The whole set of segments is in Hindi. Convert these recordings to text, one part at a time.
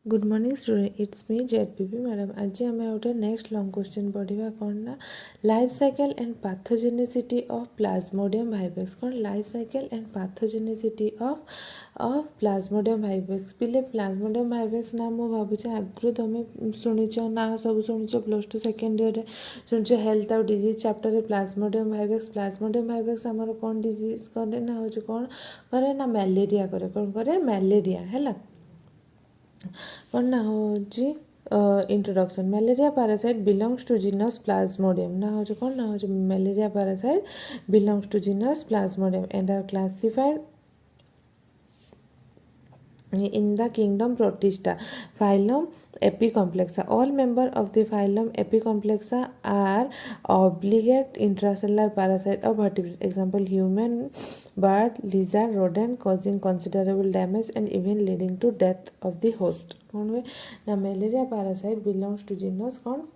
Good morning student it's me ZPP madam आज आम गोटे नेक्स्ट लॉन्ग क्वेश्चन पढ़ा कौन ना life cycle and pathogenicity of Plasmodium vivax कौन life cycle and pathogenicity of Plasmodium vivax पिले प्लाज्मोडियम वाइवेक्स ना मुझे भावुचे आगु तुम शुणिच ना सब शुणिच +2 सेकेंड ईयर शुणिच हेल्थ और डिजीज चैप्टर प्लाज्मोडियम वाइवेक्स आमर कौन डिजीज करे ना हूँ कौन करे ना मैलेरिया करे कौन करे मैलेरिया है कौन ना हूँ introduction malaria parasite belongs to genus plasmodium ना हूँ कौन ना हूँ malaria parasite belongs to genus plasmodium and are classified in the kingdom Protista, phylum Epicomplexa. All members of the phylum Epicomplexa are obligate intracellular parasite of vertebrate. Example: human, bird, lizard, rodent, causing considerable damage and even leading to death of the host. कौन हुए ना malaria parasite belongs to genus कौन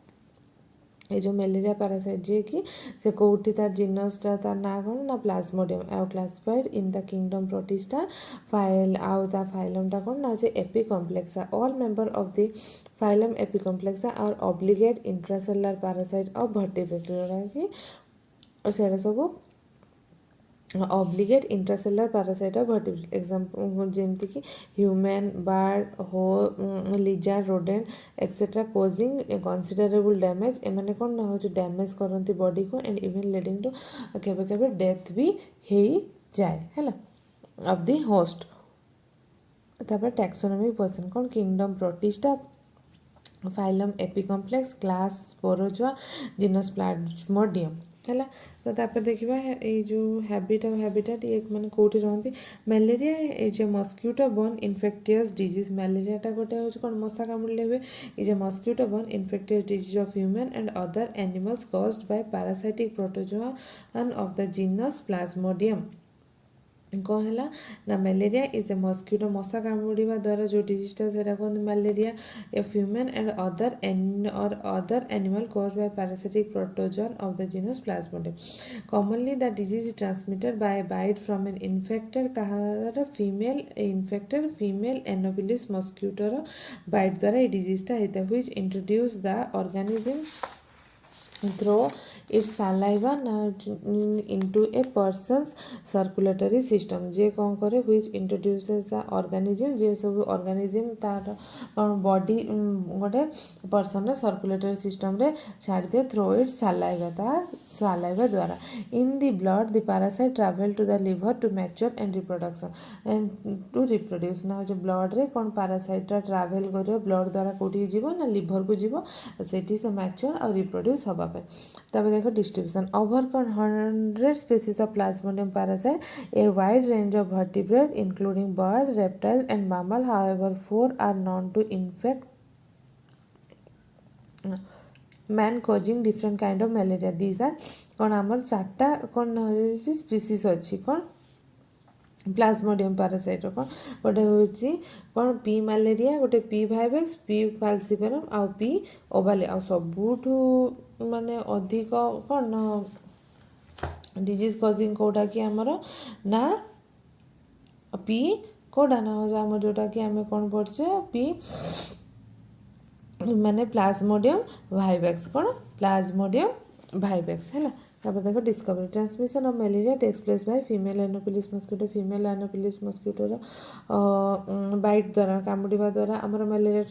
ये जो मैलेरिया पैरासाइट जे कि से कौटी तार जिनसटा तार ना कौन ना प्लाज्मोडियम आउ classified in the kingdom Protista फाइल आउ ता फाइलमटा कौन ना होचे Apicomplexa all member of the phylum Apicomplexa are obligate intracellular parasite of vertebrate कि सेटा सब obligate intracellular parasite of vertebrate example जेमती कि ह्यूमन बर्ड हो lizard rodent etcetera causing considerable damage एमाने कौन ना हो डैमेज करती बॉडी को एंड इवन लीडिंग टू केबे केबे डेथ भी हो जाए है ऑफ द होस्ट तापर टैक्सोनॉमी पर्सन कौन kingdom Protista phylum Apicomplexa class Sporozoa genus Plasmodium है तो तापर देखा ये जो हैबिटेट ये मैंने कौटी रहती malaria is a mosquito borne infectious disease मैलेरियाटा गोटे हूँ कौन मशा कामुड़े हुए is a mosquito borne infectious disease of human and other animals caused by parasitic protozoa of the genus Plasmodium कौन है ना मैलेरिया इज ए मस्क्यूटो मशा कामुड़ा द्वारा जो डिजीजटा से कहते malaria of human and other animal caused by parasitic protozoan of the genus Plasmodium commonly the disease is transmitted by bite from an infected कहार फीमेल एनोफिलिस मस्क्यूटोर बाइट द्वारा ये डिजीजटा होता है which introduce the organism through its saliva into a person's circulatory system जे कौन करे which introduces the organism जे सब organism तार बॉडी गोटे पर्सन सर्कुलेटरी सिस्टम रे छाड़ दिए थ्रू इट्स सलाइवा ता सलाइवा द्वारा in the blood the parasite travel to the liver to mature and reproduction and to reproduce ना जो ब्लड रे कौन पैरासाइटा ट्रैवल करियो ब्लड द्वारा कोठी जीवो ना लिवर को जीवो सेठी से मैच्योर और रिप्रोड्यूस हबा तब देखो distribution over 100 species of plasmodium parasite a wide range of vertebrate including bird reptile and mammal however 4 are known to infect man causing different kind of malaria these are कौन आमर चार्टा कौन स्पीसीज अच्छी कौन प्लाज्मोडियम पैरासाइट कौन गोटे हूँ कौन पी मैलेरिया गोटे पी वाइवेक्स पी फाल्सिफेरम आउ पी ओवाले आ सबुठ माने अधिक कौन डिजीज कजिंग कौटा कि आमर ना पी कौटा ना आम जोटा कि आम कौन पढ़े पी माने प्लाज्मोडियम वाइवेक्स कौन प्लाज्मोडियम वाइवेक्स है तापर देखो discovery transmission of malaria takes place by female Anopheles मस्क्यूटोर बाइट द्वारा कामुड़ा द्वारा आमर मैलेरिया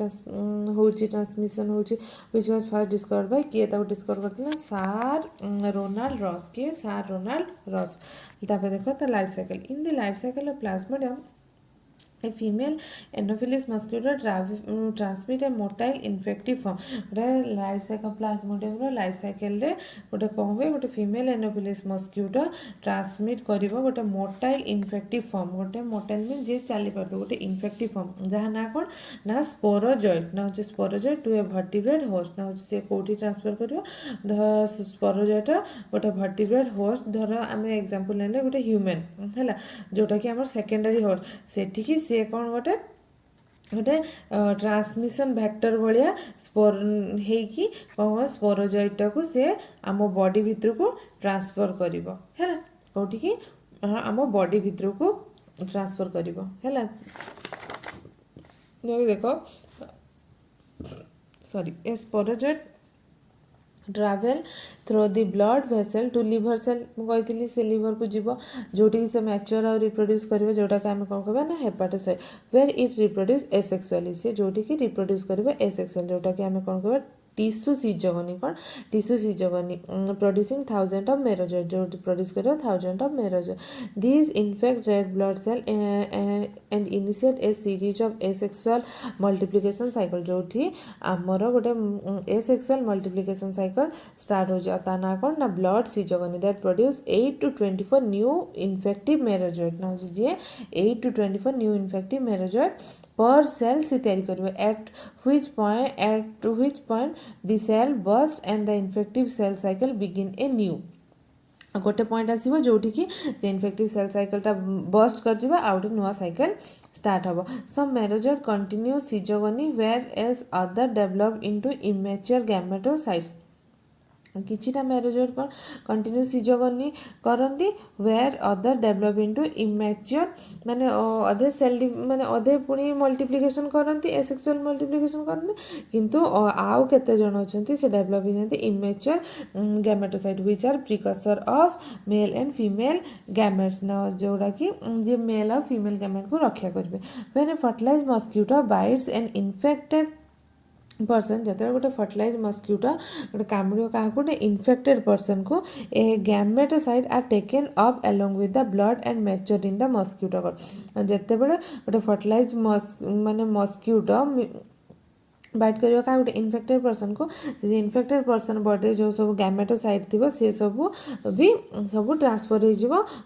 ट्रांसमिशन होची which was first discovered by किए ताको डिस्कवर करथिला सार रोनाल्ड रॉस के सार रोनाल्ड रॉस तापर देखो the life cycle in the life cycle of Plasmodium A female Anopheles mosquito transmit a motile infective form गोटे life cycle Plasmodium life cycle रे गोटे कौन हुए गोटे फीमेल एनोफिलिस मस्क्यूटो ट्रांसमिट करिवो गोटे मोटाइल इन्फेक्टिव फॉर्म गोटे मोटाइल मीन जे चली पारतो गोटे इन्फेक्टिव फॉर्म जहाँ ना कौन ना स्पोरोजॉइड ना होचे sporozoite to a vertebrate host ना होचे से कोठी ट्रांसफर करिवो द स्पोरोजॉइड गोटे वर्टिब्रेट होस्ट धर आम एग्जांपल नेले गोटे ह्यूमन है जोटा कि आम सेकेंडरी होस्ट सेठी कि सी कौन गोटे गोटे ट्रांसमिशन भैक्टर भाया स्पोर होगी कौन स्पोरोजॉइडटा को सी आम बॉडी भितर को ट्रांसफर कर कौटी कि आम बॉडी भितर को ट्रांसफर कर देख a sporozoid travel through the blood vessel to liver cell कहती से liver को जीव जोटी से मैच्योर और रिप्रोड्यूस करेंगे जोटा कि आम कौन कह ना हेपाटोसाइट वेयर इट रिप्रोड्यूस एसेक्सुअली से जोटी की रिप्रोड्यूस करेंगे एसेक्सुअल जोटा कि आम कौन कह टिश्यू सीजगनी कौन tissue schizogony producing thousand of merozoite जो प्रोड्यूस करेगा thousand of merozoite these infect red blood cell and initiate a series of asexual multiplication cycle जोठी आमर गोटे एसेक्सुअल मल्टीप्लिकेशन साइकिल स्टार्ट हो जाता ना कौन ना blood schizogony that produce 8 to 24 new infective merozoite ना हो जी 8 to 24 new infective merozoite per cell से तैयारी करेंगे at which point the cell burst and the infective cell cycle begin a new गोटे पॉइंट आसो जोटि कि इनफेक्टिव सेल साइकलटा बस्ट कर आउ गोटे नुआ साइकेल स्टार्ट हम some merozoite continue schizogony whereas other develop into immature gametocytes किछिटा मेरोजोइड कौन कंटिन्यू सीजगनी करती where other develop into immature माने अधे सेल माने अधे पुणी मल्टीप्लिकेशन करती एसेक्सुअल मल्टीप्लिकेशन करती किंतु आउ केते जण अछंती से डेवलप होती immature gametocyte which are precursor of male and female gametes ना जोड़ा कि जे मेल और फीमेल गैमेट को रक्षा करेंगे when a fertilise mosquito bites and infected person जो गोटे फर्टिलाइज मस्क्यूटो गोटे कामुड़ क्या गोटे इनफेक्टेड पर्सन को a gametocyte are taken up along with the blood and mature in the mosquito जिते बड़े गोटे फर्टिलाइज माने मस्क्यूटो बाइट करवा क्या गोटे इनफेक्टेड पर्सन को से इनफेक्टेड पर्सन बॉडी जो सब गैमेटोसाइट थी से सब भी सब ट्रांसफर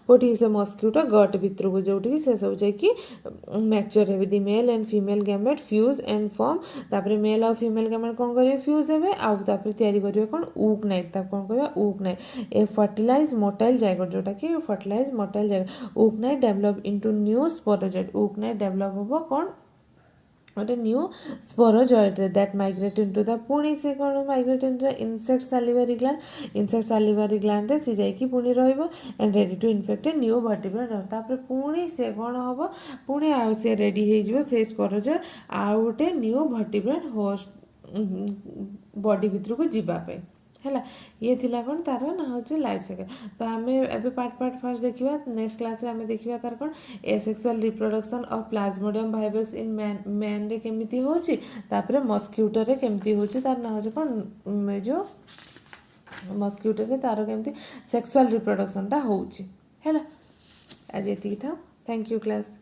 होटी से मस्क्यूटो गट भितर को जोटि से सब जाकि मैच्योर हे the male and female gamete fuse and form तापर मेल और फीमेल गैमेट कौन करेंगे फ्यूज हे आउे करेंगे कौन ऊक नाइट कौन कह ookinete a fertilize motile zygote जोटा कि fertilize motile zygote ookinete develop into new sporozoite ookinete develop हम कौन गोटे new sporozoite that migrate into the पुणी से कौन migrate into the insect salivary gland सी जाकि पुणी रहिबो and ready to infect a new vertebrate तापर पुणी से कौन हम पुणी आ से रेडी हो से स्पोरोजोइड आउ गोटे न्यू वर्टिब्रेट होस्ट बॉडी भितर को जीवाई है ये थिला कौन तार ना हूँ लाइफ साइकिल तो आम ए पार्ट फर्स्ट देखा नेक्स्ट क्लास रे आम देखा तार कौन asexual reproduction of Plasmodium vivax in man रे केमिति होची तापर मस्क्यूटो रे केमिति होची तार ना हूँ कौन जो मस्क्यूटो रे तार केमिति सेक्सुअल रिप्रोडक्शन टा होची है आज ये था थैंक यू क्लास।